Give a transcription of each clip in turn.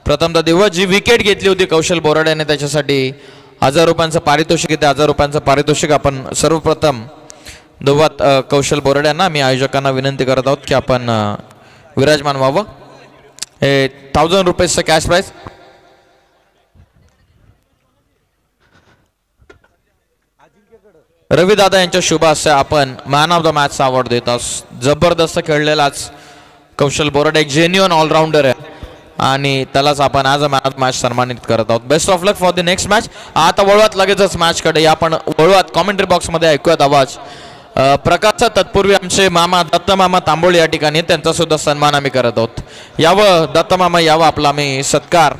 प्रथमतः देवा जी विकेट घेतली होती कौशल बोराड्याने त्याच्यासाठी 1000 रुपयांचं पारितोषिक येते. 1000 रुपयांचं पारितोषिक आपण सर्वप्रथम देवात कौशल बोराड्यांना मी आयोजकांना विनंती करत आहोत की आपण विराजमान व्हावं. हे 1000 रुपयाचं कॅश प्राइज. रवी दादा यांच्या शुभ हस्ते आपण man of the match award देत आहोत. जबरदस्त खेळलेलाच कौशल बोराडे एक जेन्युइन ऑलराऊंडर आहे आणि त्यालाच आपण as a man of match सन्मानित करत आहोत. Best of luck for the next match. आता वळवात लगेचच मॅचकडे आपण वळवात कॉमेंट्री बॉक्समध्ये ऐकूयात आवाज प्रकाशचा. तत्पूर्वी आमचे मामा दत्त मामा तांबोळी या ठिकाणी त्यांचा सुद्धा सन्मान आम्ही करत आहोत. यावं दत्त मामा यावं आपला आम्ही सत्कार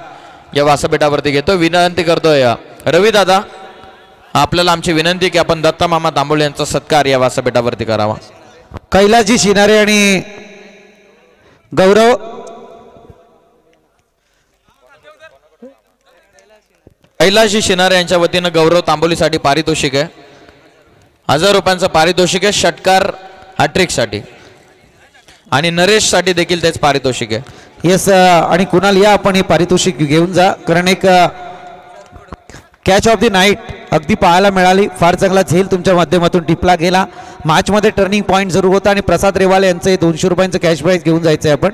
या व्यासपीठावरती घेतो. विनंती करतोय रवी दादा आपल्याला आमची विनंती की आपण दत्त मामा तांबोळी यांचा सत्कार या व्यासपीठावरती करावा. कैलासजी शिनारे आणि गौरव कैलासजी शिनारे यांच्या वतीनं गौरव तांबोलीसाठी पारितोषिक आहे. 1000 रुपयांचं पारितोषिक आहे षटकार हॅट्रिक साठी आणि नरेश साठी देखील तेच पारितोषिक आहे. येस आणि कुणाल या आपण हे पारितोषिक घेऊन जा कारण एक कॅच ऑफ द नाईट अगदी पाहायला मिळाली. फार चांगला झेल तुमच्या माध्यमातून टिपला गेला. मॅचमध्ये टर्निंग पॉईंट जरूर होता आणि प्रसाद रेवाल यांचं 200 रुपयांचं कॅश प्राइज घेऊन जायचं आहे आपण.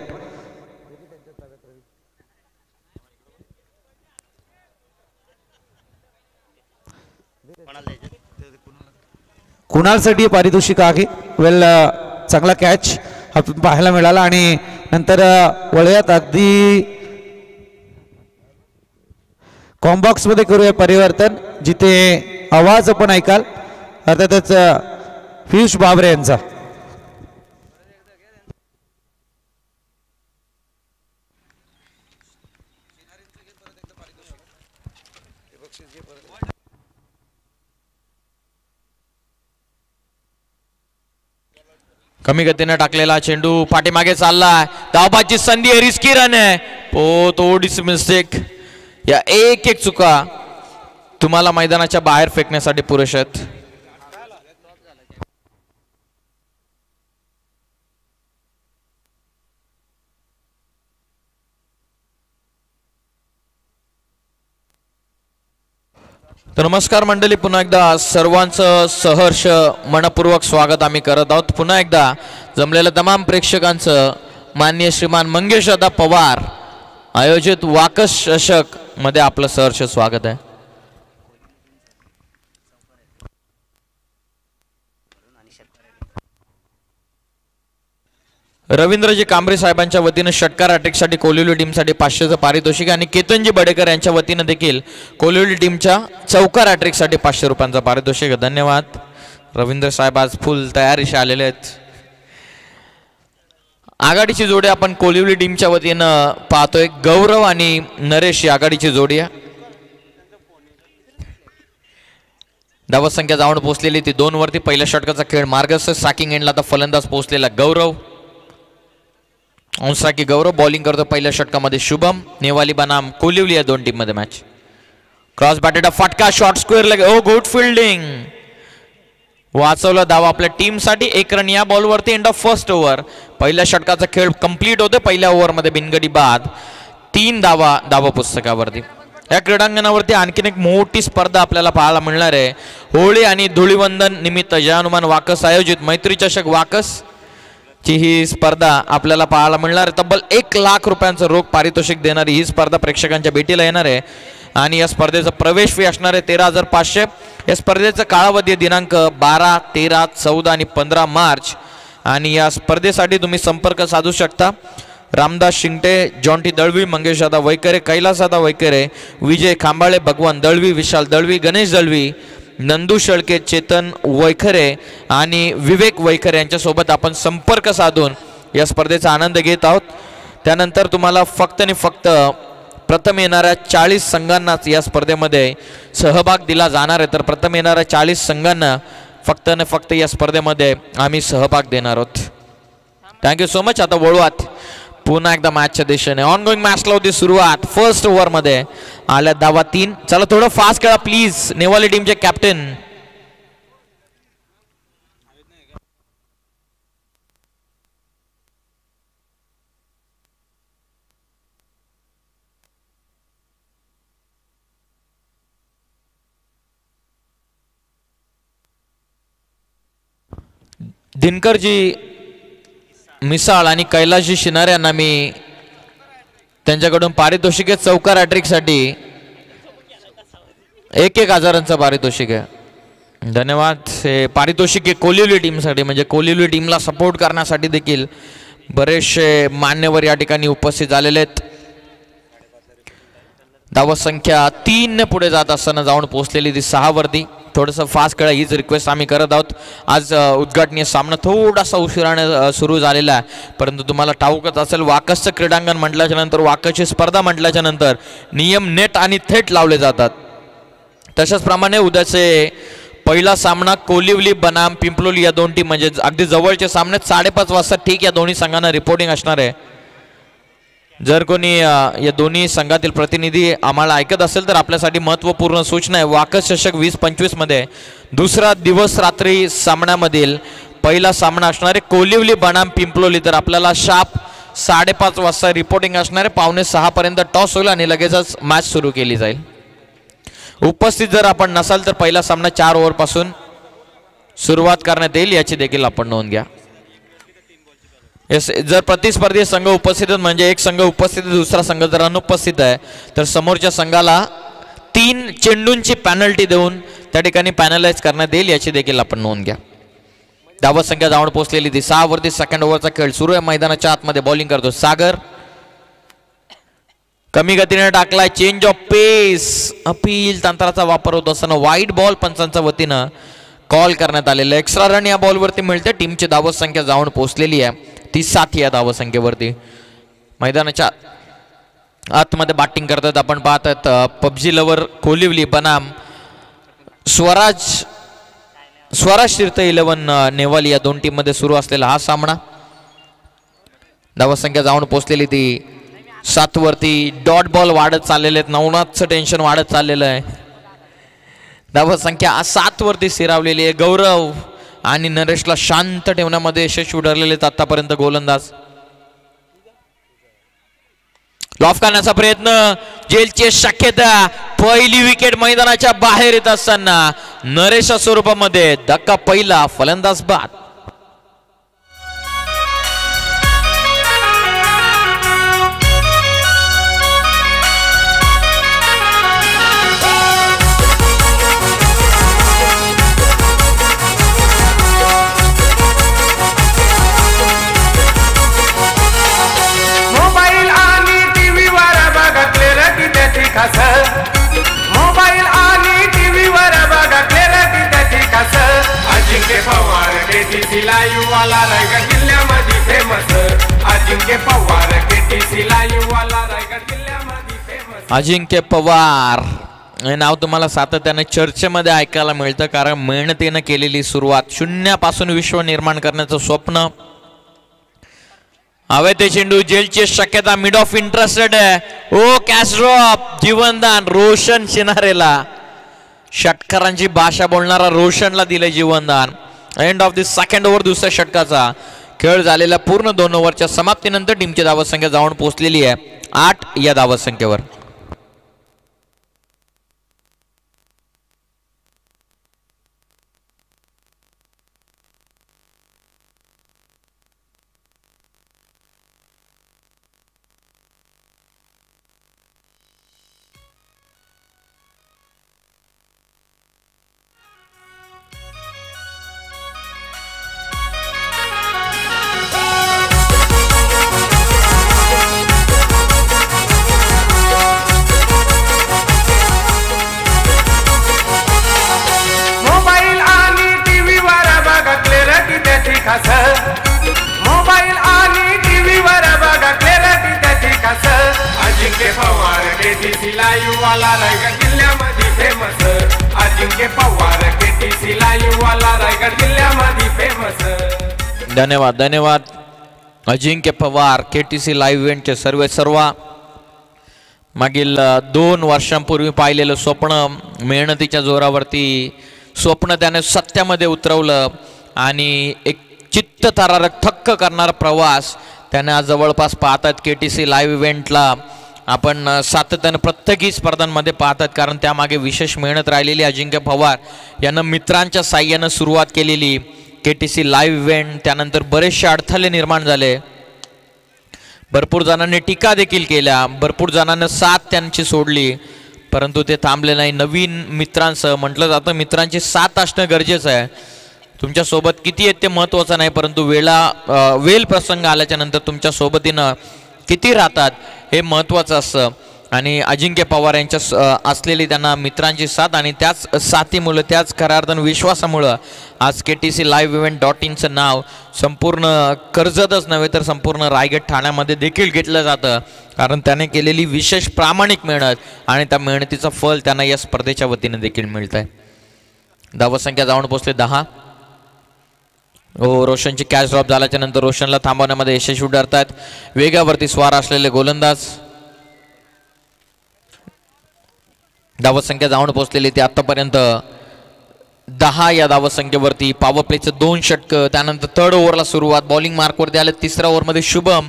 कुणालसाठी पारितोषिक आहे. वेल चांगला कॅच आपण पाहायला मिळाला आणि नंतर वळयात अगदी कॉम्बॉक्स मध्ये करूया परिवर्तन जिथे आवाज आपण ऐकाल अर्थातच पियुष बाबरे यांचा. कमी गतीने टाकलेला चेंडू पाठीमागे चाललाय. धावबाची संधी आहे. रिस्की रन आहे. थोडीच मिस्टेक. या एक एक चुका तुम्हाला मैदानाच्या बाहेर फेकण्यासाठी पुरेशा आहेत. तर नमस्कार मंडळी, पुन्हा एकदा सर्वांचं सहर्ष मनपूर्वक स्वागत आम्ही करत आहोत. पुन्हा एकदा जमलेल्या तमाम प्रेक्षकांचं माननीय श्रीमान मंगेश दादा पवार आयोजित वाकस चषक मध्ये आपलं सहर्ष स्वागत आहे. रवींद्रजी कांबरे साहेबांच्या वतीने षटकार हॅट्रिकसाठी कोलिवली टीमसाठी 500चं पारितोषिक आणि केतनजी बडेकर यांच्या वतीने देखील कोलिवली टीमच्या चौकार हॅट्रिकसाठी 500 रुपयांचं पारितोषिक. धन्यवाद. रवींद्र साहेब आज फुल तयारीशी आलेले आहेत. आघाडीची जोडी आपण कोलिवली टीमच्या वतीनं पाहतोय. गौरव आणि नरेश ही आघाडीची जोडी आहे. धावत संख्या जाऊन पोहोचलेली ती 2 वरती. पहिल्या षटकाचा खेळ मार्गस्थ. सॅकिंग एंडला आता फलंदाज पोहोचलेला गौरव. ऑनस्ट्राइक गौरव बॉलिंग करतो पहिल्या षटकामध्ये शुभम. नेवाली बनाम कोलिवली या दोन टीम मध्ये मॅच. क्रॉस बॅटेड फटका शॉर्ट स्क्वेअर लगे. Oh good fielding. वाचवलं धावा आपल्या टीमसाठी. 1 रन या बॉलवरती. End of first over. पहिल्या षटकाचा खेळ कंप्लीट होतो. पहिल्या ओव्हरमध्ये बिनगडी बाद. 3 धावा पुस्तकावरती. या क्रीडांगणावरती आणखीन एक मोठी स्पर्धा आपल्याला पाहायला मिळणार आहे. होळी आणि धुळीवंदन निमित्त जय हनुमान वाकस आयोजित मैत्री चषक वाकस ची ही स्पर्धा आपल्याला पाहायला मिळणार आहे. तब्बल 1 लाख रुपयांचं रोख पारितोषिक देणारी ही स्पर्धा प्रेक्षकांच्या भेटीला येणार आहे आणि या स्पर्धेचा प्रवेश फी असणार आहे 13,500. या स्पर्धेचा कालावधी दिनांक 12, 13, 14 आणि 15 मार्च आणि या स्पर्धेसाठी तुम्ही संपर्क साधू शकता. रामदास शिंगटे, जॉन्टी दळवी, मंगेश दादा वैकरे, कैलास दादा वैकरे, विजय खांबाळे, भगवान दळवी, विशाल दळवी, गणेश दळवी, नंदू शेळके, चेतन वैखरे आणि विवेक वैखरे यांच्यासोबत आपण संपर्क साधून या स्पर्धेचा आनंद घेत आहोत. त्यानंतर तुम्हाला फक्त आणि फक्त प्रथम येणाऱ्या 40 संघांनाच या स्पर्धेमध्ये सहभाग दिला जाणार आहे. तर प्रथम येणाऱ्या 40 संघांना फक्त आणि फक्त या स्पर्धेमध्ये आम्ही सहभाग देणार आहोत. Thank you so much. आता वळूयात पुन्हा एकदा मॅचच्या दिशेने. ऑन गोईंग मॅचला होती सुरुवात. फर्स्ट ओव्हरमध्ये आल्या धावा 3. चला थोडं फास्ट खेळा प्लीज. नेवाली टीमचे कॅप्टन दिनकरजी मिसाळ आणि कैलासजी शिनारे यांना मी त्यांच्याकडून पारितोषिक चौकार हॅट्रिकसाठी 1,000 पारितोषिक आहे. धन्यवाद. हे पारितोषिक आहे कोलिवली टीमसाठी, म्हणजे कोलिवली टीमला सपोर्ट करण्यासाठी देखील बरेचसे मान्यवर या ठिकाणी उपस्थित झालेले आहेत. धावत संख्या 3 ने पुढे जात असताना जाऊन पोहोचलेली ती 6 वरती. थोडंसं फास्ट खेळा हीच रिक्वेस्ट आम्ही करत आहोत. आज उद्घाटनीय सामना थोडासा उशिराने सुरू झालेला आहे, परंतु तुम्हाला ठाऊकच असेल वाकसचं क्रीडांगण म्हटल्याच्या नंतर, वाकसची स्पर्धा म्हटल्याच्या नंतर नियम नेट आणि थेट लावले जातात. तशाच प्रमाणे उद्याचे पहिला सामना कोलिवली बनाम पिंपलोली या दोन टीम, म्हणजे अगदी जवळचे सामने 5:30 वाजता ठीक या दोन्ही संघांना रिपोर्टिंग असणार आहे. जर कोणी या दोन्ही संघातील प्रतिनिधी आम्हाला ऐकत असेल तर आपल्यासाठी महत्त्वपूर्ण सूचना आहे. वाकस चषक 2025 मध्ये दुसरा दिवस रात्री सामन्यामधील पहिला सामना असणार आहे कोलिवली बनाम पिंपलोली. तर आपल्याला शार्प 5:30 वाजता रिपोर्टिंग असणार आहे. 5:45 पर्यंत टॉस होईल आणि लगेचच मॅच सुरू केली जाईल. उपस्थित जर आपण नसाल तर पहिला सामना 4 ओव्हर पासून सुरुवात करण्यात येईल, याची देखील आपण नोंद घ्या. जर प्रतिस्पर्धी संघ उपस्थित आहेत, म्हणजे एक संघ उपस्थित आहे दुसरा संघ जर अनुपस्थित आहे, तर समोरच्या संघाला 3 चेंडूंची पॅनल्टी देऊन त्या ठिकाणी पॅनलाइज करण्यात येईल, याची देखील आपण नोंद घ्या. धावत संख्या जाऊन पोहोचलेली ती 6 वरती. सेकंड ओव्हरचा खेळ सुरू आहे. मैदानाच्या आतमध्ये बॉलिंग करतो सागर. कमी गतीने टाकलाय, चेंज ऑफ पेस. अपील तंत्राचा वापर होत असताना वाईट बॉल पंचांच्या वतीनं कॉल करण्यात आलेला. एक्स्ट्रा रन या बॉलवरती मिळते. टीमची धावत संख्या जाऊन पोहोचलेली आहे ती 7 या धावत संख्येवरती. मैदानाच्या आतमध्ये बॅटिंग करतात आपण पाहतात पबजी लवर कोलिवली बनाम स्वराज तीर्थ 11 नेवाली या दोन टीम मध्ये सुरू असलेला हा सामना. धावत संख्या जाऊन पोहोचलेली ती 7 वरती. डॉट बॉल वाढत चाललेले आहेत. नवनाथचं टेन्शन वाढत चाललेलं आहे. धावत संख्या 7 वरती स्थिरावलेली आहे. गौरव आणि नरेशला शांत ठेवण्यामध्ये यशस्वी ठरलेले आहेत आतापर्यंत गोलंदाज. लॉफ करण्याचा प्रयत्न, जेलची शक्यता. पहिली विकेट मैदानाच्या बाहेर येत असताना नरेशच्या स्वरूपामध्ये धक्का पहिला, फलंदाज बाद. मोबाईल आणि टीव्हीवर बघितले त्याची कस. अजिंक्य पवार केटीसी लाईव्ह वाला रायगड जिल्ह्यामध्ये फेमस. अजिंक्य पवार केटीसी लाईव्ह वाला रायगड जिल्ह्यामध्ये फेमस. अजिंक्य पवार हे नाव तुम्हाला सातत्याने चर्चेमध्ये ऐकायला मिळतं, कारण मेहनतीनं केलेली सुरुवात, शून्यापासून विश्व निर्माण करण्याचं स्वप्न. हवे ते चेंडू, जेलची शक्यता, मिड ऑफ इंटरेस्टेड आहे. ओ कॅच ड्रॉप, जीवनदान रोशन शिनारेला. षटकारांची भाषा बोलणारा रोशनला दिले जीवनदान. End of the second over दुसऱ्या षटकाचा खेळ झालेला पूर्ण 2 ओव्हरच्या समाप्तीनंतर टीमची धावत संख्या जाऊन पोहोचलेली आहे 8 या धावत संख्येवर. मोबाईल आणि टीव्हीवर बघितले त्याची कस. अजिंक्य पवार केटीसी लाईव्ह वाला रायगड जिल्ह्यामध्ये फेमस. अजिंक्य पवार केटीसी लाईव्ह वाला रायगड जिल्ह्यामध्ये फेमस. धन्यवाद धन्यवाद. अजिंक्य पवार केटीसी लाईव्ह इव्हेंटचे सर्व मागील 2 वर्षांपूर्वी पाहिलेलं स्वप्न, मेहनतीच्या जोरावरती स्वप्न त्याने सत्यामध्ये उतरवलं आणि एक चित्तथरारक थक्क करणारा प्रवास त्याने आज जवळपास पाहतात. केटीसी लाईव्ह इव्हेंटला आपण सातत्याने प्रत्येकी स्पर्धांमध्ये पाहतात, कारण त्यामागे विशेष मेहनत राहिलेली. अजिंक्य पवार यानं मित्रांच्या साह्यानं सुरुवात केलेली KTC लाईव्ह इव्हेंट, त्यानंतर बरेचसे अडथळे निर्माण झाले, भरपूर जणांनी टीका देखील केल्या, भरपूर जणांना साथ त्यांची सोडली, परंतु ते थांबले नाही. नवीन मित्रांसह म्हटलं जातं मित्रांची साथ असणं गरजेचं आहे. तुमच्या सोबत किती आहेत ते महत्त्वाचं नाही, परंतु वेळ प्रसंग आल्याच्या नंतर तुमच्या सोबतीनं किती राहतात हे महत्त्वाचं असतं. आणि अजिंक्य पवार यांच्या असलेली त्यांना मित्रांची साथ आणि त्याच साथीमुळं, त्याच खऱ्या अर्थानं विश्वासामुळं आज KTC लाईव्ह इव्हेंट.inचं नाव संपूर्ण कर्जतच नव्हे तर संपूर्ण रायगड ठाण्यामध्ये देखील घेतलं जातं, कारण त्याने केलेली विशेष प्रामाणिक मेहनत आणि त्या मेहनतीचं फल त्यांना या स्पर्धेच्या वतीने देखील मिळत आहे. धावसंख्या जाऊन पोहोचले 10. रोशनची कॅच ड्रॉप झाल्याच्या नंतर रोशनला थांबवण्यामध्ये यशस्वी ठरतात वेगावरती स्वार असलेले गोलंदाज. धावसंख्या जाऊन पोहोचलेली ती आतापर्यंत 10 या धावसंख्येवरती. पॉवर प्लेचं 2 षटकं, त्यानंतर थर्ड ओव्हरला सुरुवात, बॉलिंग मार्कवरती आले. तिसऱ्या ओव्हरमध्ये शुभम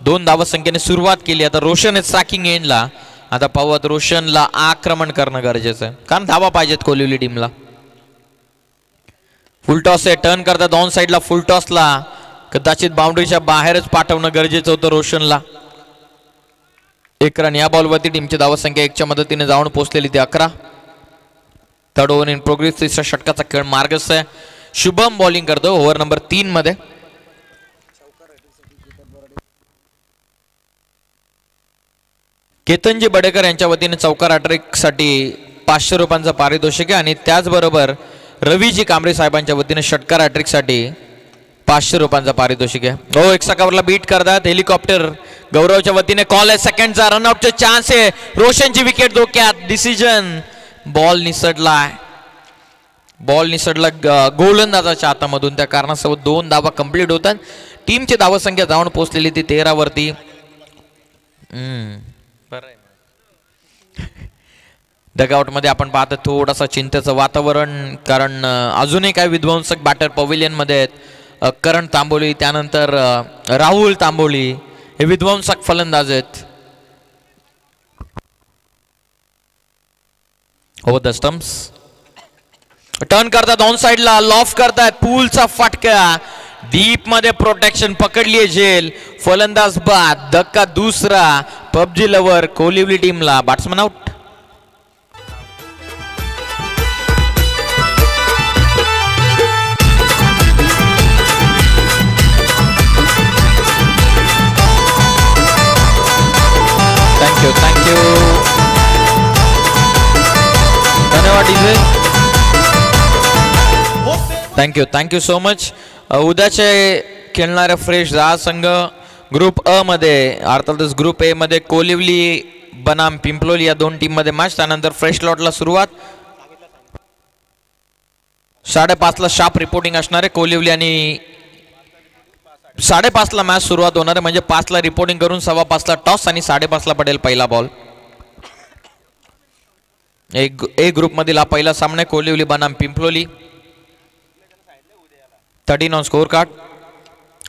2 धावसंख्येने सुरुवात केली. आता रोशन स्ट्रायकिंग एंडला, आता पाहत रोशनला आक्रमण करणं गरजेचं आहे, कारण धावा पाहिजेत कोलिवली टीमला. फुल टॉस आहे, टर्न करतात ऑन साईडला, फुल टॉसला कदाचित बाउंड्रीच्या बाहेरच पाठवणं गरजेचं होतं रोशनला. 1 रन या बॉलवरती. टीमची धावसंख्या 1च्या मदतीने जाऊन पोहोचलेली ती 11. Third over in progress. तिसऱ्या षटकाचा खेळ मार्गस्थ आहे. शुभम बॉलिंग करतो ओव्हर नंबर 3 मध्ये. केतनजी बडेकर यांच्या वतीने चौकार हॅट्रिक साठी 500 रुपयांचं पारितोषिक आहे आणि त्याचबरोबर रवीजी कांबळे साहेबांच्या वतीने षटकार हॅट्रिक साठी 500 रुपयांचा पारितोषिक आहे. एक्स्ट्रा कव्हरला बीट करतात. हेलिकॉप्टर गौरवच्या वतीने कॉल आहे. सेकंडचा रनआउटचा चान्स आहे. रोशनची विकेट धोक्यात. डिसिजन बॉल निसटला गोलंदाजाच्या हातामधून. त्या कारणासोबत 2 धावा कंप्लीट होतात. टीमची धावसंख्या जाऊन पोहोचलेली ती 13 वरती. डगआउट मध्ये आपण पाहतो थोडासा चिंतेचं वातावरण, कारण अजूनही काही विध्वंसक बॅटर पवेलियन मध्ये आहेत. करण तांबोली, त्यानंतर राहुल तांबोली हे विध्वंसक फलंदाज आहेत. हो द स्टम्प्स टर्न करतात ऑन साइडला, लॉफ करतात, पूलचा फटका, डीप मध्ये प्रोटेक्शन, पकडली झेल, फलंदाज बाद, धक्का दुसरा. पबजी लवर कोलिवली टीमला बॅट्समन आउट. थँक्यू धन्यवाद थँक्यू सो मच. उद्याचे खेळणारे फ्रेश 10 संघ ग्रुप अ मध्ये, अर्थातच ग्रुप ए मध्ये कोलिवली बनाम पिंपलोली या 2 टीम मध्ये मॅच. त्यानंतर फ्रेश लॉटला सुरुवात 5:30ला शार्प रिपोर्टिंग असणार आहे. कोलिवली आणि 5:30ला मॅच सुरुवात होणार आहे, म्हणजे 5ला रिपोर्टिंग करून 5:15ला टॉस आणि 5:30ला पडेल पहिला बॉल. एक ग्रुप मधील हा पहिला सामना कोलिवली बनाम Pimploli. 13 on score card.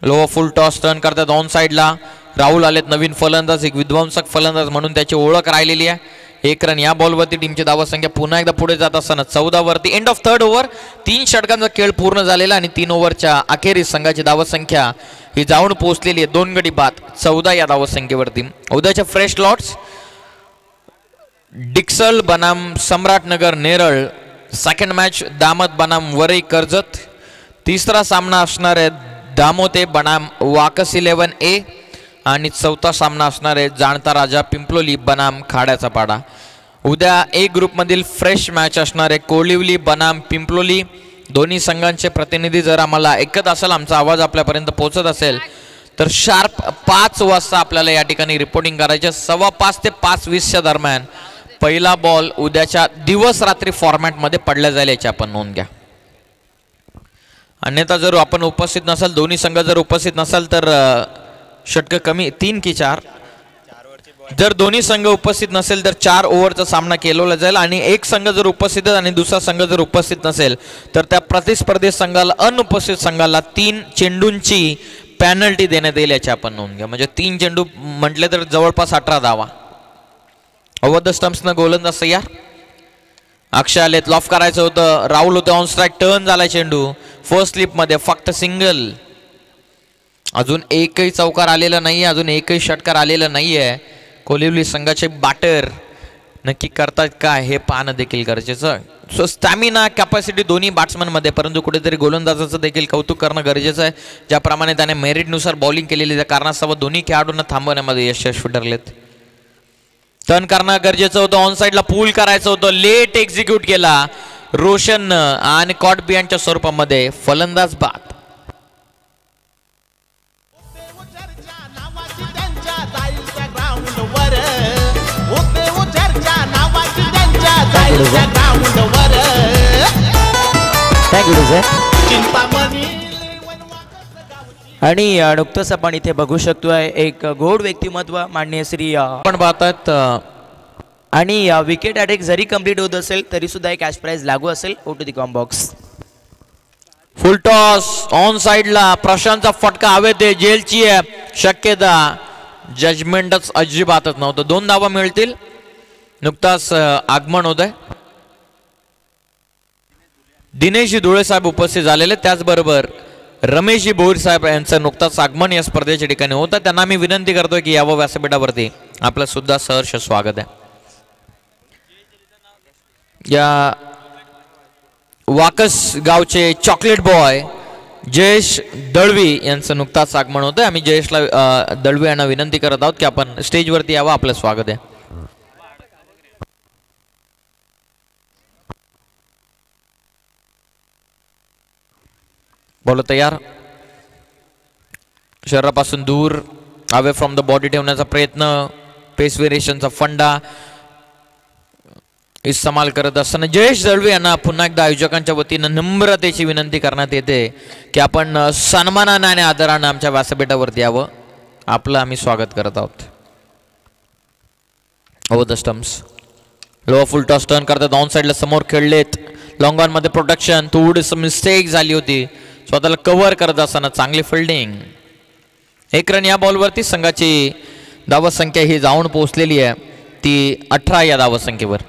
Low full toss turn करतात ऑन साइडला. राहुल आलेत नवीन फलंदाज, एक विध्वंसक फलंदाज म्हणून त्याची ओळख राहिलेली आहे. 1 रन या बॉलवरती. टीमची धावसंख्या पुन्हा एकदा पुढे जात असताना 14 वरती. End of third over. 3 षटकांचा खेळ पूर्ण झालेला आणि 3 ओव्हरच्या अखेरीस संघाची धावसंख्या ही जाऊन पोहोचलेली आहे 2 गडी बाद 14 या धावसंख्येवरती. उद्याच्या फ्रेश लॉट्स डिक्सल बनाम सम्राटनगर नेरळ. सेकंड मॅच दामत बनाम वरई कर्जत. तिसरा सामना असणार आहे दामोते बनाम वाकस 11A आणि चौथा सामना असणार आहे जाणता राजा पिंपलोली बनाम खाड्याचा पाडा. उद्या एक ग्रुपमधील फ्रेश मॅच असणार आहे कोलिवली बनाम पिंपलोली. दोन्ही संघांचे प्रतिनिधी जर आम्हाला ऐकत असेल, आमचा आवाज आपल्यापर्यंत पोहोचत असेल, तर शार्प 5 वाजता आपल्याला या ठिकाणी रिपोर्टिंग करायचे. 5:15 ते 5:20च्या दरम्यान पहिला बॉल उद्याच्या दिवस रात्री फॉर्मॅटमध्ये पडला जाईल, याची आपण नोंद घ्या. अन्यथा जर आपण उपस्थित नसाल, दोन्ही संघ जर उपस्थित नसाल तर षटक कमी 3 की 4. जर दोन्ही संघ उपस्थित नसेल तर 4 ओव्हरचा सामना केला जाईल आणि एक संघ जर उपस्थित आणि दुसरा संघ जर उपस्थित नसेल तर त्या प्रतिस्पर्धी संघाला, अनुपस्थित संघाला 3 चेंडूंची पॅनल्टी देण्यात येईल, याची आपण नोंद घ्या. म्हणजे 3 चेंडू म्हटले तर जवळपास 18 धावा. ओव्हर द स्टम्प्सनं गोलंदाज तयार. अक्षय आलेत, लॉफ करायचं होतं, राहुल होते ऑन स्ट्राईक, टर्न झाला चेंडू, फर्स्ट स्लिपमध्ये फक्त सिंगल. अजून एकही चौकार आलेला नाहीये, अजून एकही षटकार आलेला नाहीये. कोलिवली संघाचे बॅटर नक्की करतात काय हे पाहणं देखील गरजेचं. सो स्टॅमिना कॅपॅसिटी दोन्ही बॅट्समन मध्ये, परंतु कुठेतरी गोलंदाजाचं देखील कौतुक करणं गरजेचं आहे. ज्याप्रमाणे त्याने मेरिटनुसार बॉलिंग केलेली त्या कारणास्तव दोन्ही खेळाडूंना थांबवण्यामध्ये यशस्वी ठरलेत. टर्न करणं गरजेचं होतं, ऑन साईडला पूल करायचं होतं, लेट एक्झिक्यूट केला रोशन आणि कॉट बियांच्या स्वरूपामध्ये फलंदाज बाद. आणि नुकतंच आपण इथे बघू शकतोय एक गोड व्यक्तिमत्व माननीय श्री आपण पाहतात आणि विकेट अटॅक जरी कंप्लीट होत असेल तरी सुद्धा एक कॅश प्राइज लागू असेल. ओ to the com box. Full toss on साइडला प्रशांतचा फटका हवेत आहे, जेलची आहे शक्यता. जजमेंटच अजिबातच नव्हतं. 2 धावा मिळतील. नुकताच आगमन होत आहे. दिनेशजी धुळे साहेब उपस्थित झालेले, त्याचबरोबर रमेशजी भोईर साहेब यांचं नुकताच आगमन या स्पर्धेच्या ठिकाणी होतं. त्यांना मी विनंती करतोय की यावं व्यासपीठावरती. आपलं सुद्धा सहर्ष स्वागत आहे. या वाकस गावचे चॉकलेट बॉय जयेश दळवी यांचं नुकताच आगमन होतं. आम्ही जयेशला दळवी यांना विनंती करत आहोत की आपण स्टेजवरती यावं. आपलं स्वागत आहे. बॉल तयार. शरीरापासून दूर अवे फ्रॉम द बॉडी ठेवण्याचा प्रयत्न. पेस व्हेरिएशनचा फंडा इस्तेमाल करत असताना जयेश दळवी यांना पुन्हा एकदा आयोजकांच्या वतीनं नम्रतेची विनंती करण्यात येते की आपण सन्मानाने आणि आदरानं आमच्या व्यासपीठावरती यावं. आपलं आम्ही स्वागत करत आहोत. Over the stumps. Low full toss turn करतात. ऑन साईडला समोर खेळलेत. लॉंग ऑन मध्ये प्रोटेक्शन. थोडीस मिस्टेक झाली होती. स्वतःला कव्हर करत असताना चांगली फिल्डिंग. 1 रन या बॉलवरती. संघाची धावसंख्या ही जाऊन पोहोचलेली आहे ती 18 या धावसंख्येवर.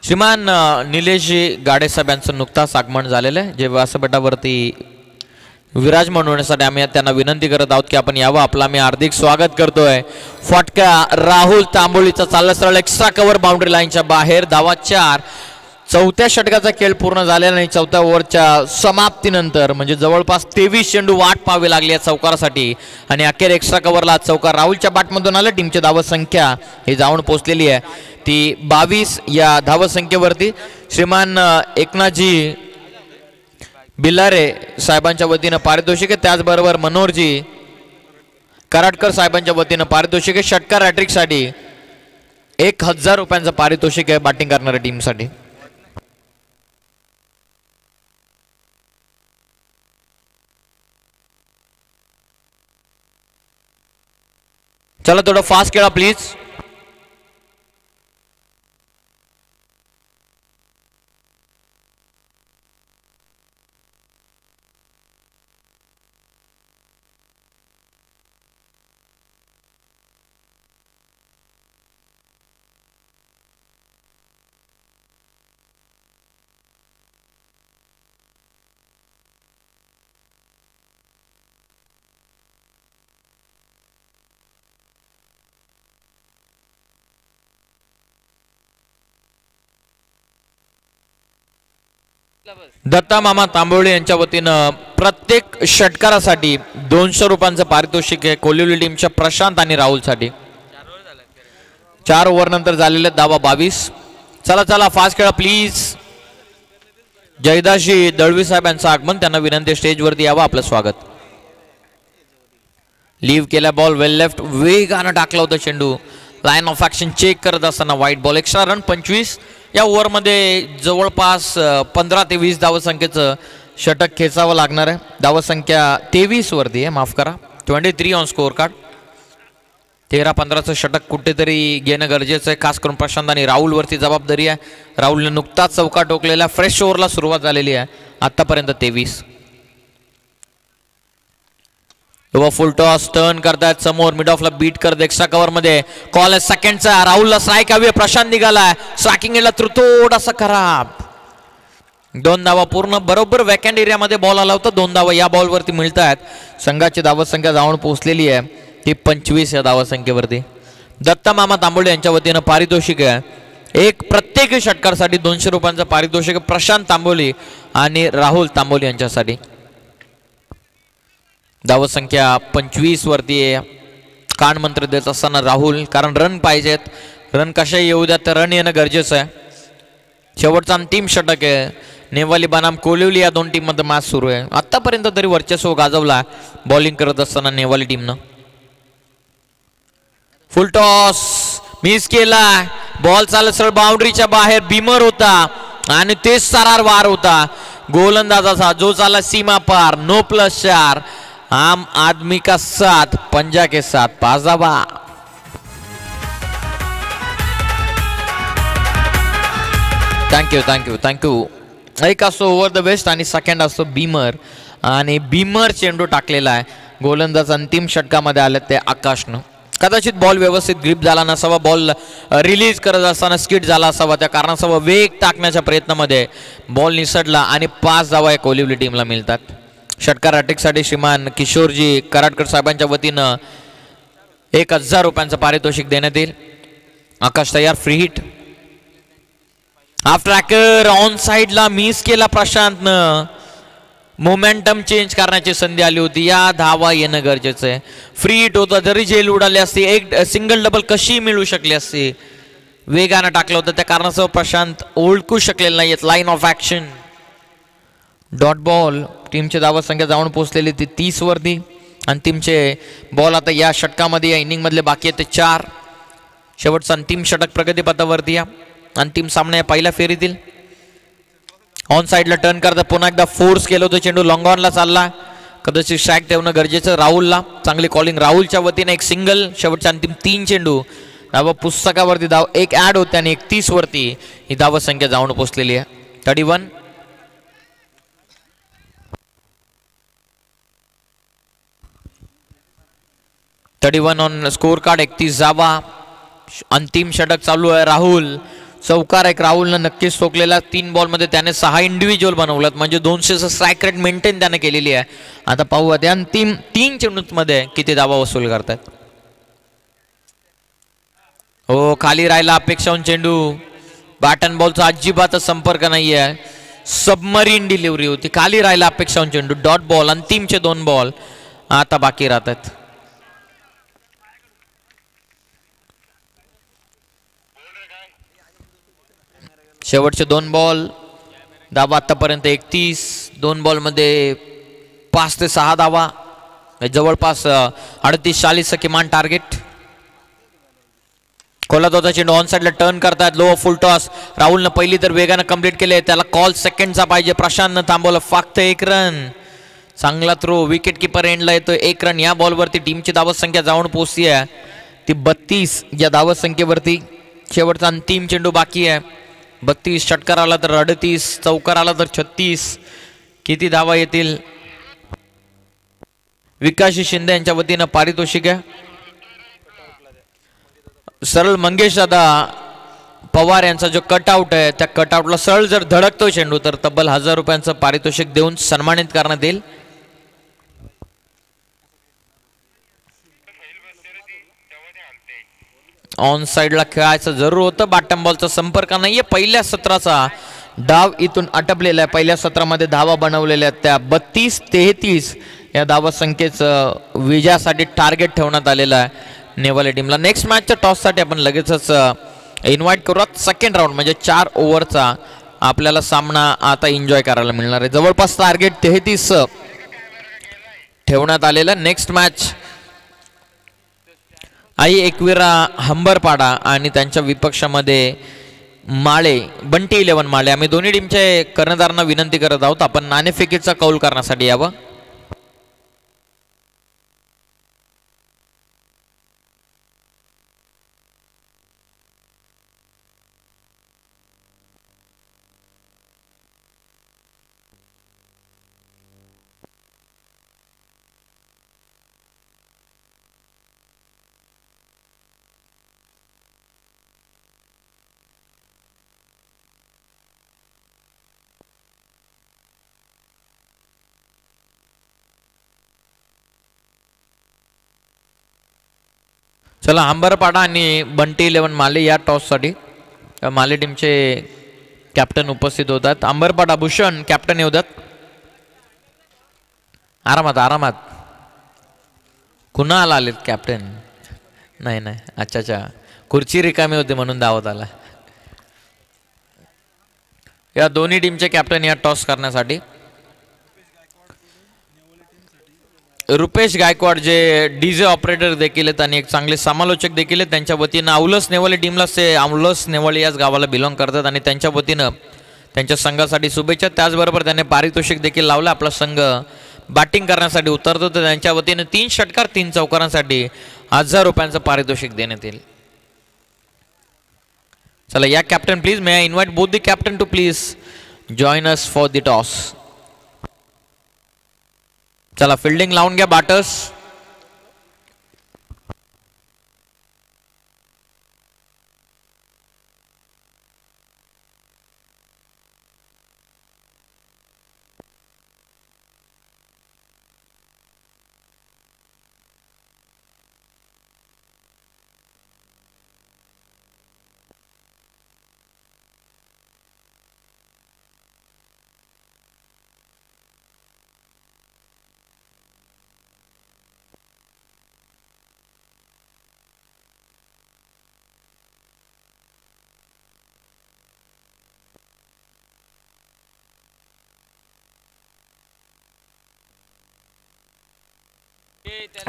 श्रीमान निलेशजी गाडेसाहेब यांचं नुकताच आगमन झालेलं आहे, जे व्यासपीठावरती विराजमान होण्यासाठी आम्ही त्यांना विनंती करत आहोत की आपण यावं. आपलं आम्ही हार्दिक स्वागत करतोय. फटका राहुल तांबोलीचा चालला सरळ एक्स्ट्रा कव्हर बाउंड्री लाईनच्या बाहेर. धावा 4. 4थ्या षटकाचा खेळ पूर्ण झालेला नाही. 4थ्या ओव्हरच्या समाप्तीनंतर म्हणजे जवळपास 23 चेंडू वाट पाहावी लागली या चौकारासाठी आणि अखेर एक्स्ट्रा कव्हरला चौकार राहुलच्या बॅटमधून आला. टीमची धावसंख्या ही जाऊन पोहोचलेली आहे ती 22 या धावसंख्येवरती. श्रीमान एकनाथजी बिल्लारे साहेबांच्या वतीनं पारितोषिक आहे. त्याचबरोबर मनोहरजी कराडकर साहेबांच्या वतीनं पारितोषिक आहे. षटकार हॅट्रिकसाठी 1000 रुपयांचं पारितोषिक आहे बॅटिंग करणाऱ्या टीमसाठी. चला थोडं फास्ट खेळा प्लीज. दत्ता मामा तांबोळे यांच्या वतीनं प्रत्येक षटकारासाठी 200 रुपयांचं पारितोषिक आहे कोलिवली टीमच्या प्रशांत आणि राहुलसाठी. 4 ओव्हर नंतर झालेले धावा 22. चला चला फास्ट खेळा प्लीज. जयदाशी दळवी साहेब यांचं आगमन. त्यांना विनंती स्टेजवरती यावं. आपलं स्वागत. लीव्ह केला बॉल वेल लेफ्ट. वेगानं टाकला होता चेंडू. लाईन ऑफ ऍक्शन चेक करत असताना वाईट बॉल. Extra run 25. या ओव्हरमध्ये जवळपास 15 ते 20 धावसंख्येचं षटक खेचावं लागणार आहे. धावसंख्या 23 वरती आहे, माफ करा. 23 ऑन स्कोअर कार्ड. 13-15चं षटक कुठेतरी घेणं गरजेचं आहे. खास करून प्रशांत आणि राहुलवरती जबाबदारी आहे. राहुलने नुकताच चौका टोकलेला. फ्रेश ओव्हरला सुरुवात झालेली आहे. आतापर्यंत 23. व फुल टॉस टर्न करतायत समोर मिड ऑफला बीट करत एक्स्ट्रा कव्हर मध्ये कॉल आहे सेकंडचा राहुलला स्ट्राईक हवी प्रशांत निघालाय स्ट्रायकिंग एला थोडासा खराब 2 धावा पूर्ण बरोबर वॅकंट एरियामध्ये बॉल आला होता 2 धावा या बॉलवरती मिळत आहेत संघाची धावत संख्या जाऊन पोहोचलेली आहे ती 25 या धावा संख्येवरती दत्ता मामा तांबोळे यांच्या वतीनं पारितोषिक आहे एक प्रत्येक षटकारासाठी 200 रुपयांचं पारितोषिक प्रशांत तांबोली आणि राहुल तांबोली यांच्यासाठी धावत संख्या 25 वरती आहे कान मंत्र देत असताना राहुल कारण रन पाहिजेत रन कशा येऊ द्या तर रन येणं गरजेचं आहे शेवटचा अंतिम षटक आहे नेवाली बनाम कोलिवली या 2 टीममध्ये मॅच सुरू आहे आतापर्यंत तरी वर्चस्व गाजवला बॉलिंग करत असताना नेवाली टीमनं फुल टॉस मिस केला बॉल चालत सरळ बाउंड्रीच्या बाहेर बीमर होता आणि तेच सारार वार होता गोलंदाजाचा जो चाला सीमा पार नो +4 आम आदमी का 7 पंजा के 7 5 धावा थँक्यू एक असतो ओव्हर द बेस्ट आणि सेकंड असतो बीमर आणि बीमर चेंडू टाकलेला आहे गोलंदाज अंतिम षटकामध्ये आले ते आकाशनं कदाचित बॉल व्यवस्थित ग्रिप झाला नसावा बॉल रिलीज करत असताना स्किट झाला असावा त्या कारणासह वेग टाकण्याच्या प्रयत्नामध्ये बॉल निसटला आणि 5 धावा या कोलिवली टीमला मिळतात षटकार अटॅकसाठी श्रीमान किशोरजी कराडकर साहेबांच्या वतीनं 1000 रुपयांचं पारितोषिक देण्यात येईल आकाश तयार free hit half tracker on साइडला मिस केला प्रशांतनं मोमेंटम चेंज करण्याची संधी आली होती या धावा येणं गरजेचं आहे फ्री हिट होता जरी झेल उडाली असती एक सिंगल डबल कशी मिळू शकली असती वेगानं टाकलं होतं त्या कारणासह प्रशांत ओळखू शकलेला नाही line of action dot ball टीमची धावत संख्या जाऊन पोहोचलेली ती 30 वरती आणि टीमचे बॉल आता या षटकामध्ये या इनिंग मधले बाकी आहेत ते 4 शेवटचं अंतिम षटक प्रगतीपथावरती या अंतिम सामना या पहिल्या फेरीतील ऑन साइडला टर्न करता पुन्हा एकदा फोर्स केलं होतं चेंडू लॉंग ऑनला चालला कदाचित स्ट्राईक ठेवणं गरजेचं राहुलला चांगली कॉलिंग राहुलच्या वतीने एक सिंगल शेवटच्या अंतिम 3 चेंडू धावा पुस्तकावरती धाव एक ऍड होते आणि 31 वरती ही धावत संख्या जाऊन पोहोचलेली आहे 31 ऑन स्कोर कार्ड 31 धावा अंतिम षटक चालू आहे राहुल चौकार एक राहुलनं नक्कीच ठोकलेला 3 बॉलमध्ये त्याने 6 इंडिव्हिज्युअल बनवलं म्हणजे 200चं स्ट्राईक रेट मेंटेन त्याने केलेली आहे आता पाहूया त्या अंतिम 3 चेंडूंमध्ये किती धावा वसूल करतात हो खाली राहिला अपेक्षाहून चेंडू बॅटन बॉलचा अजिबातच संपर्क नाहीये सबमरीन डिलिव्हरी होती खाली राहिला अपेक्षाहून चेंडू डॉट बॉल अंतिमचे 2 बॉल आता बाकी राहतात शेवटचे 2 बॉल धावा आतापर्यंत 31 2 बॉलमध्ये 5 ते 6 धावा जवळपास 38-40 किमान टार्गेट कोलादोचा चेंडू ऑन साइडला टर्न करतात लो फुल टॉस राहुलनं पहिली तर वेगानं कंप्लीट केले त्याला कॉल सेकंडचा पाहिजे प्रशांतनं थांबवलं फक्त 1 रन चांगला थ्रो विकेट किपर एंडला येतो 1 रन या बॉलवरती टीमची धावत संख्या जाऊन पोहोचली आहे ती 32 या धावत संख्येवरती शेवटचा अंतिम चेंडू बाकी आहे 32 षटकार आला तर 38 चौकार आला तर 36 किती धावा येतील विकाशी शिंदे यांच्या वतीनं पारितोषिक आहे सरळ मंगेश दादा पवार यांचा जो कटआउट आहे त्या कटआउटला सरळ जर धडकतो चेंडू तर तब्बल 1000 रुपयांचं पारितोषिक देऊन सन्मानित करण्यात येईल ऑन साइडला खेळायचं जरूर होतं बॉटम बॉलचा संपर्क नाहीये पहिल्या सत्राचा डाव इथून आटपलेला आहे पहिल्या सत्रामध्ये धावा बनवलेल्या त्या 32-33 या धावा संख्येचं विजयासाठी टार्गेट ठेवण्यात आलेलं आहे नेवाली टीमला नेक्स्ट मॅचच्या टॉससाठी आपण लगेचच इन्व्हाइट करूयात सेकंड राऊंड म्हणजे 4 ओव्हरचा आपल्याला सामना आता एन्जॉय करायला मिळणार आहे जवळपास टार्गेट 33 ठेवण्यात आलेलं नेक्स्ट मॅच आई एकविरा हंबरपाडा आणि त्यांच्या विपक्षामध्ये माळे बंटी 11 माळे आम्ही दोन्ही टीमचे कर्णधारांना विनंती करत आहोत आपण नाणेफेकीचा कौल करण्यासाठी यावं चला अंबरपाडा आणि बंटी 11 माले या टॉससाठी माले टीमचे कॅप्टन उपस्थित होतात. अंबरपाडा भूषण कॅप्टन येऊ द्यात. आरामात आरामात. कुणाला आलेत कॅप्टन? नाही नाही, अच्छा अच्छा, खुर्ची रिकामी होती म्हणून धावत आला. या दोन्ही टीमचे कॅप्टन या टॉस करण्यासाठी. रुपेश गायकवाड जे डीजे ऑपरेटर देखील आहेत आणि एक चांगले समालोचक देखील आहेत, त्यांच्या वतीनं औलस नेवाले टीमलाच ते औलस नेवाले याच गावाला बिलॉंग करतात आणि त्यांच्या वतीनं त्यांच्या संघासाठी शुभेच्छा. त्याचबरोबर त्याने पारितोषिक देखील लावलं. आपला संघ बॅटिंग करण्यासाठी उतरतो तर त्यांच्या वतीनं 3 षटकार 3 चौकारांसाठी 1000 रुपयांचं पारितोषिक देण्यात येईल. चला या captain please, may I invite both the captain to please join us for the toss. चला फिल्डिंग लावून घ्या बॅटर्स.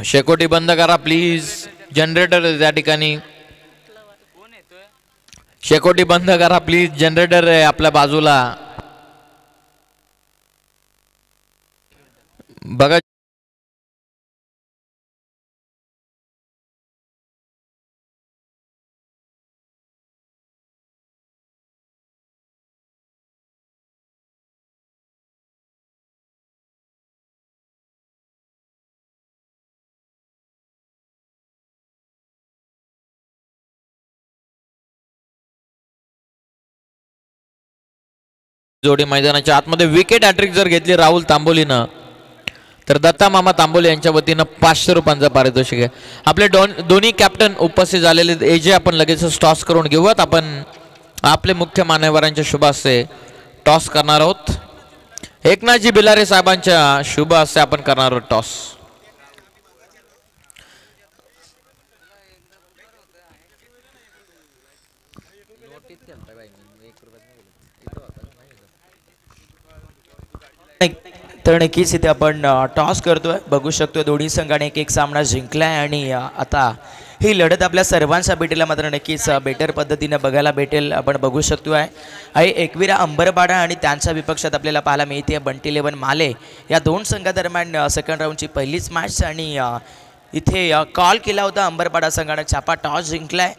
शेकोटी बंद करा प्लीज. जनरेटर त्या ठिकाणी शेकोटी बंद करा प्लीज. जनरेटर आहे आपल्या बाजूला बघा. जोडी मैदानाच्या आतमध्ये विकेट हॅट्रिक जर घेतली राहुल तांबोलीनं तर दत्ता मामा तांबोली यांच्या वतीनं 500 रुपयांचं पारितोषिक आहे. आपले दोन्ही कॅप्टन उपस्थित झालेले एजे आपण लगेच टॉस करून घेऊयात. आपण आपले मुख्य मान्यवरांच्या शुभ हस्ते टॉस करणार आहोत. एकनाथजी बिलारे साहेबांच्या शुभ हस्ते आपण करणार आहोत टॉस. तर नक्कीच इथे आपण टॉस करतोय. बघू शकतोय दोन्ही संघाने एक सामना जिंकलाय आणि आता ही लढत आपल्या सर्वांच्या भेटीला मात्र नक्कीच बेटर पद्धतीने बघायला भेटेल. आपण बघू शकतोय आई एकविरा अंबरपाडा आणि त्यांच्या विपक्षात आपल्याला पाहायला मिळते बंटी 11 माले या दोन संघादरम्यान सेकंड राऊंडची पहिलीच मॅच. आणि इथे कॉल केला होता अंबरपाडा संघाने. छापा टॉस जिंकलाय.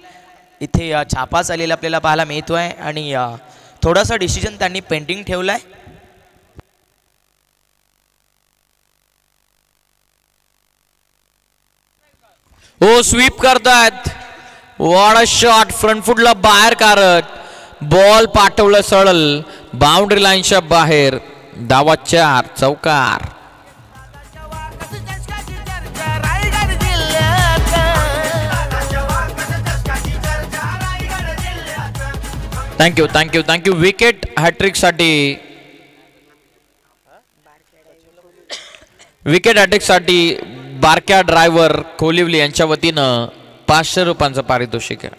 इथे छापा चालेला आपल्याला पाहायला मिळतोय आणि थोडासा डिसिजन त्यांनी पेंडिंग ठेवलाय. हो स्वीप करतात. What a shot. फ्रंट फुटला बाहेर काढत बॉल पाठवलं सरळ बाउंड्री लाईनच्या बाहेर. धावा 4 चौकार. Thank you thank you thank you. Wicket hattrick साठी बारक्या ड्रायव्हर कोलिवली यांच्या वतीनं 500 रुपयांचं पारितोषिक आहे.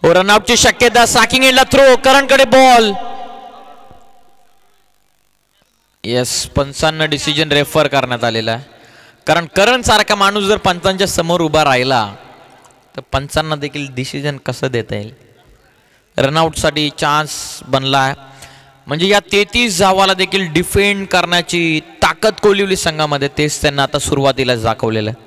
रनआउटची शक्यता. साकिंग एंडला थ्रो. करणकडे बॉल. येस पंचांना डिसिजन रेफर करण्यात आलेला आहे. कारण करण सारखा माणूस जर पंचांच्या समोर उभा राहिला तर पंचांना देखील डिसिजन कसं देता येईल. रनआउटसाठी चान्स बनला. म्हणजे या 33 धावाला देखील डिफेंड करण्याची ताकद कोलिवली संघामध्ये, तेच त्यांना आता सुरुवातीला दाखवलेलं आहे.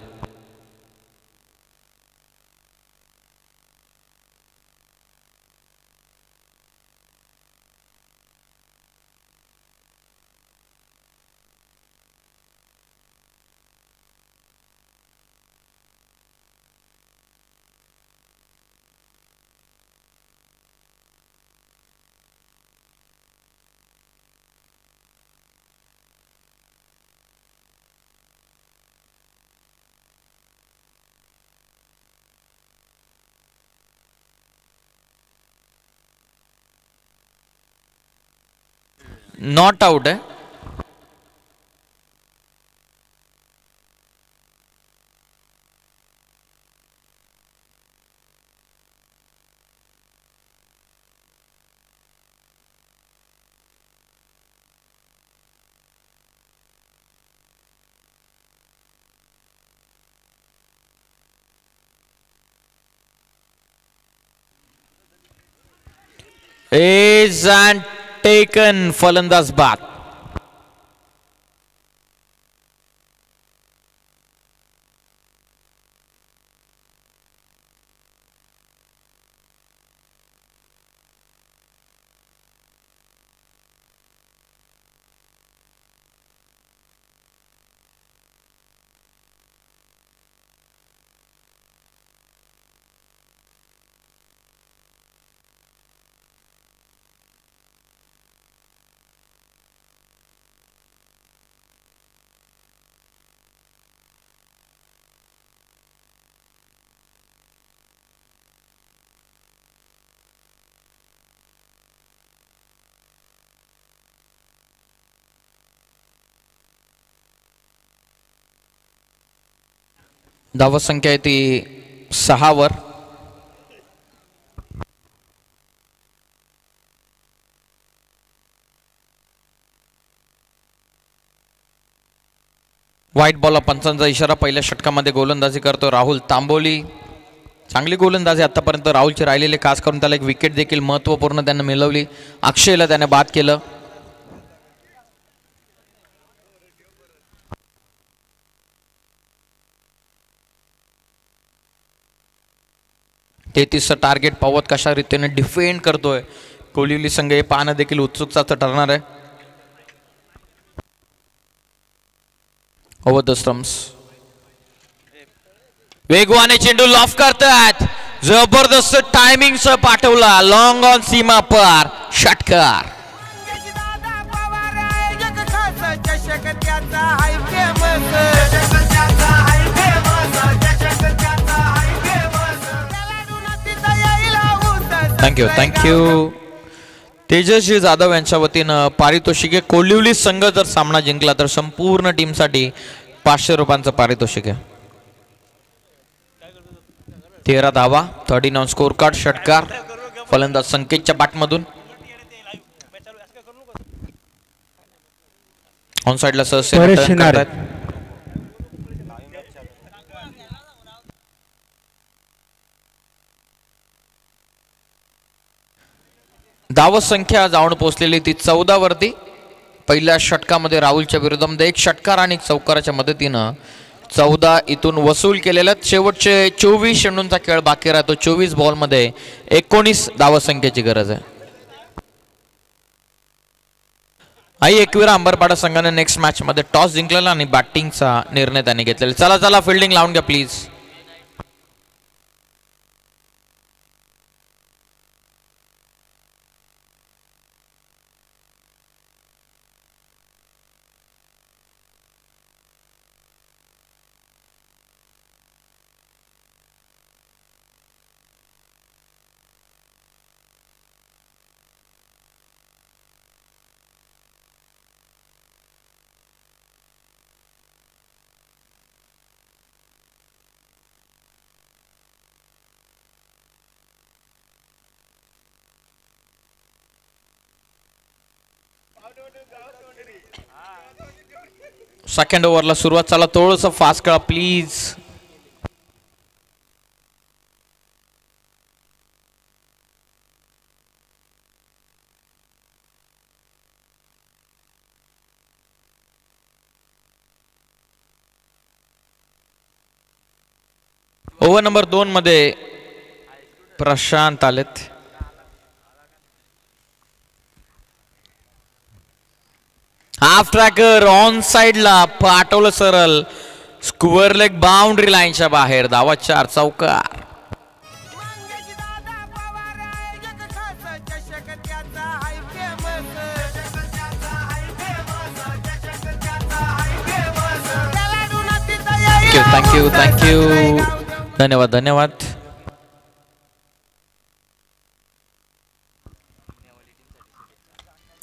नॉट आउट आहे. Is and taken, फलंदाज बाद. धावा संख्या आहे ती 6 वर. व्हाईट बॉल पंचांचा इशारा. पहिल्या षटकामध्ये गोलंदाजी करतो राहुल तांबोली. चांगली गोलंदाजी आतापर्यंत राहुलचे राहिलेले, खास करून त्याला एक विकेट देखील महत्त्वपूर्ण त्यानं मिळवली. अक्षयला त्याने बाद केलं. तेहतीसचं टार्गेट पावत कशा रीतीने डिफेंड करतोय कोलिवली संघ हे पाहणं देखील उत्सुकताचं ठरणार आहे. Over the stumps. वेगवाने चेंडू लॉफ करतात. जबरदस्त टायमिंग सह पाठवला. लॉंग ऑन सीमा पार षटकार. थँक्यू. तेजस्वी जाधव यांच्या वतीनं पारितोषिक आहे. कोलिवली संघ जर सामना जिंकला तर संपूर्ण टीमसाठी 500 रुपयांचं पारितोषिक आहे. 13 धावा, 13 ऑन स्कोर कार्ड. षटकार. फलंदाज संकेतच्या बॅटमधून ऑन साइडला सहसा धाव संख्या जाऊन पोहोचलेली ती 14 वरती. पहिल्या षटकामध्ये राहुलच्या विरोधामध्ये एक षटकार आणि चौकाराच्या मदतीनं 14 इथून वसूल केलेल्या. शेवटचे 24 चेंडूंचा खेळ बाकी राहतो. 24 बॉलमध्ये 19 धाव संख्येची गरज आहे. आई एकविरा अंबरपाडा संघाने नेक्स्ट मॅच मध्ये टॉस जिंकलेला आणि बॅटिंगचा निर्णय त्याने घेतलेला. चला चला फिल्डिंग लावून घ्या प्लीज. सेकंड ओव्हरला सुरुवात. चला थोडस फास्ट खेळा प्लीज. ओव्हर नंबर 2 मध्ये प्रशांत आलेत. हाफ ट्रॅकर ऑन साइडला पाठवलं सरळ. स्क्वेअर लेग बाउंड्री लाईनच्या बाहेर. धावा 4. चौकार. थँक्यू. धन्यवाद.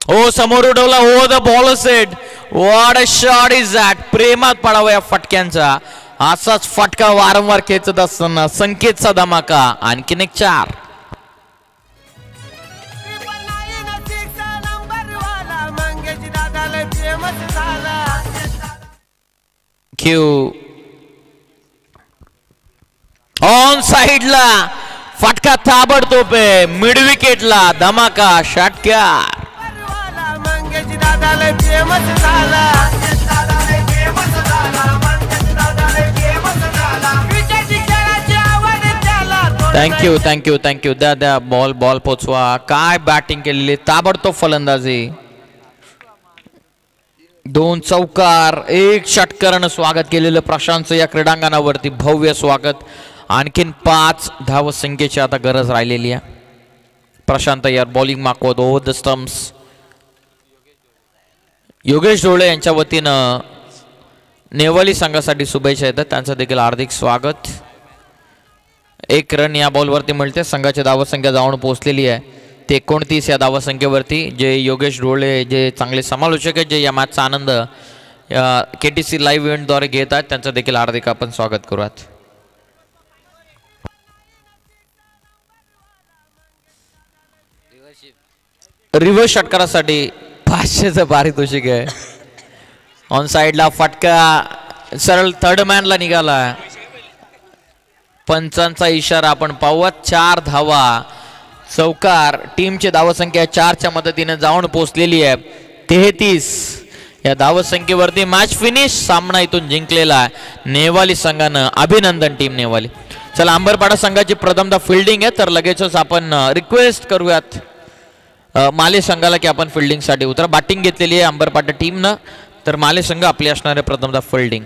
ओ समोर उडवला. Oh the ball set. What a shot is that. प्रेमात पडावा या फटक्यांचा. असाच फटका वारंवार खेचत असताना संकेतचा धमाका. आणखीन एक 4. क्यू ऑन साइडला फटका ताबडतोब आहे. मिड विकेटला धमाका. षटकार. थँक्यू. द्या बॉल पोचवा. काय बॅटिंग केलेली. ताबडतोब फलंदाजी. 2 चौकार 1 षटकारानं स्वागत केलेलं प्रशांतचं या क्रीडांगणावरती. भव्य स्वागत. आणखीन 5 धावसंख्येची आता गरज राहिलेली आहे. प्रशांत यार बॉलिंग मागवत over the stumps. Yogesh Dhole यांच्या वतीनं नेवाली संघासाठी शुभेच्छा येतात. त्यांचं देखील हार्दिक स्वागत. 1 रन या बॉलवरती मिळते. संघाची धावसंख्या जाऊन पोहोचलेली आहे 29 या धावसंख्येवरती. जे योगेश ढोळे जे चांगले समालोचक आहेत जे या मॅचचा आनंद KTC लाईव्ह इव्हेंटद्वारे घेत आहेत त्यांचं देखील हार्दिक आपण स्वागत करूयात. रिव्हर्स षटकारासाठी 500चं पारितोषिक आहे. ऑन साइडला फटका सरळ थर्ड मॅनला निघाला. पंचांचा इशारा आपण पाहूयात. 4 धावा चौकार. टीमची धावसंख्या 4च्या मदतीने जाऊन पोहोचलेली आहे 33 या धावसंख्येवरती. Match finish. सामना इथून जिंकलेला आहे नेवाली संघानं. अभिनंदन टीम नेवाली. चला अंबरपाडा संघाची प्रथमदा फिल्डिंग आहे तर लगेचच आपण रिक्वेस्ट करूयात माले संघाला की आपण फिल्डिंगसाठी उतरा. बॅटिंग घेतलेली आहे अंबरपाडा टीमनं तर माले संघ आपली असणारे प्रथमदा फिल्डिंग.